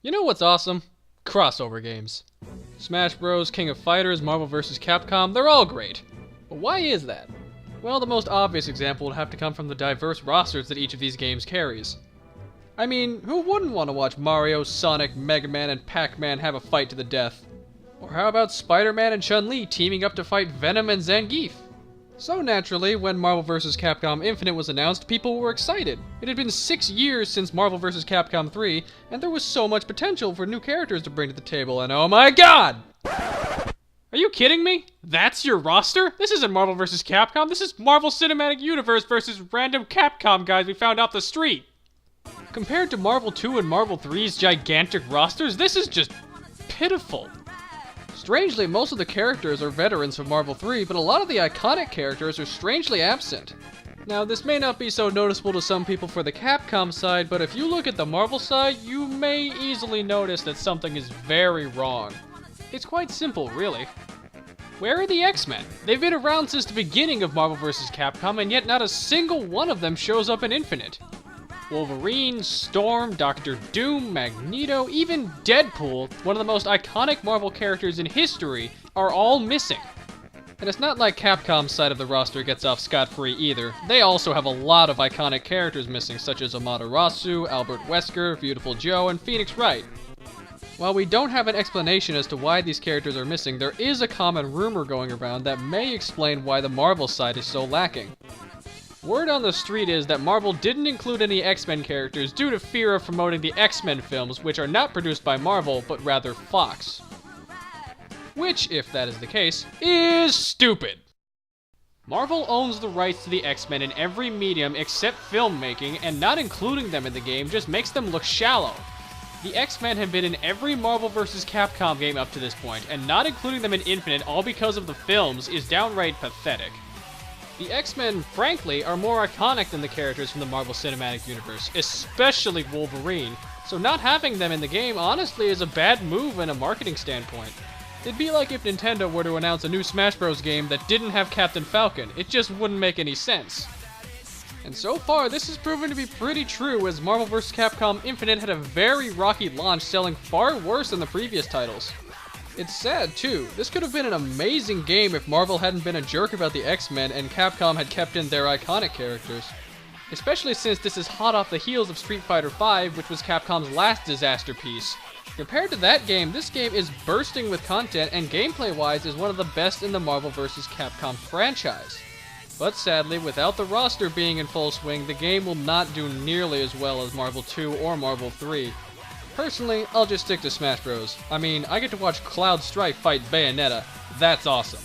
You know what's awesome? Crossover games. Smash Bros, King of Fighters, Marvel vs. Capcom, they're all great. But why is that? Well, the most obvious example would have to come from the diverse rosters that each of these games carries. I mean, who wouldn't want to watch Mario, Sonic, Mega Man, and Pac-Man have a fight to the death? Or how about Spider-Man and Chun-Li teaming up to fight Venom and Zangief? So naturally, when Marvel vs. Capcom Infinite was announced, people were excited. It had been 6 years since Marvel vs. Capcom 3, and there was so much potential for new characters to bring to the table, and oh my god! Are you kidding me? That's your roster? This isn't Marvel vs. Capcom, this is Marvel Cinematic Universe versus random Capcom guys we found off the street. Compared to Marvel 2 and Marvel 3's gigantic rosters, this is just pitiful. Strangely, most of the characters are veterans from Marvel 3, but a lot of the iconic characters are strangely absent. Now, this may not be so noticeable to some people for the Capcom side, but if you look at the Marvel side, you may easily notice that something is very wrong. It's quite simple, really. Where are the X-Men? They've been around since the beginning of Marvel vs. Capcom, and yet not a single one of them shows up in Infinite. Wolverine, Storm, Doctor Doom, Magneto, even Deadpool, one of the most iconic Marvel characters in history, are all missing. And it's not like Capcom's side of the roster gets off scot-free either. They also have a lot of iconic characters missing, such as Amaterasu, Albert Wesker, Beautiful Joe, and Phoenix Wright. While we don't have an explanation as to why these characters are missing, there is a common rumor going around that may explain why the Marvel side is so lacking. Word on the street is that Marvel didn't include any X-Men characters due to fear of promoting the X-Men films, which are not produced by Marvel, but rather Fox. Which, if that is the case, is stupid. Marvel owns the rights to the X-Men in every medium except filmmaking, and not including them in the game just makes them look shallow. The X-Men have been in every Marvel vs. Capcom game up to this point, and not including them in Infinite all because of the films is downright pathetic. The X-Men, frankly, are more iconic than the characters from the Marvel Cinematic Universe, especially Wolverine, so not having them in the game honestly is a bad move in a marketing standpoint. It'd be like if Nintendo were to announce a new Smash Bros. Game that didn't have Captain Falcon. It just wouldn't make any sense. And so far, this has proven to be pretty true, as Marvel vs. Capcom Infinite had a very rocky launch, selling far worse than the previous titles. It's sad, too. This could have been an amazing game if Marvel hadn't been a jerk about the X-Men and Capcom had kept in their iconic characters. Especially since this is hot off the heels of Street Fighter V, which was Capcom's last disaster piece. Compared to that game, this game is bursting with content and gameplay-wise is one of the best in the Marvel vs. Capcom franchise. But sadly, without the roster being in full swing, the game will not do nearly as well as Marvel 2 or Marvel 3. Personally, I'll just stick to Smash Bros. I mean, I get to watch Cloud Strife fight Bayonetta. That's awesome.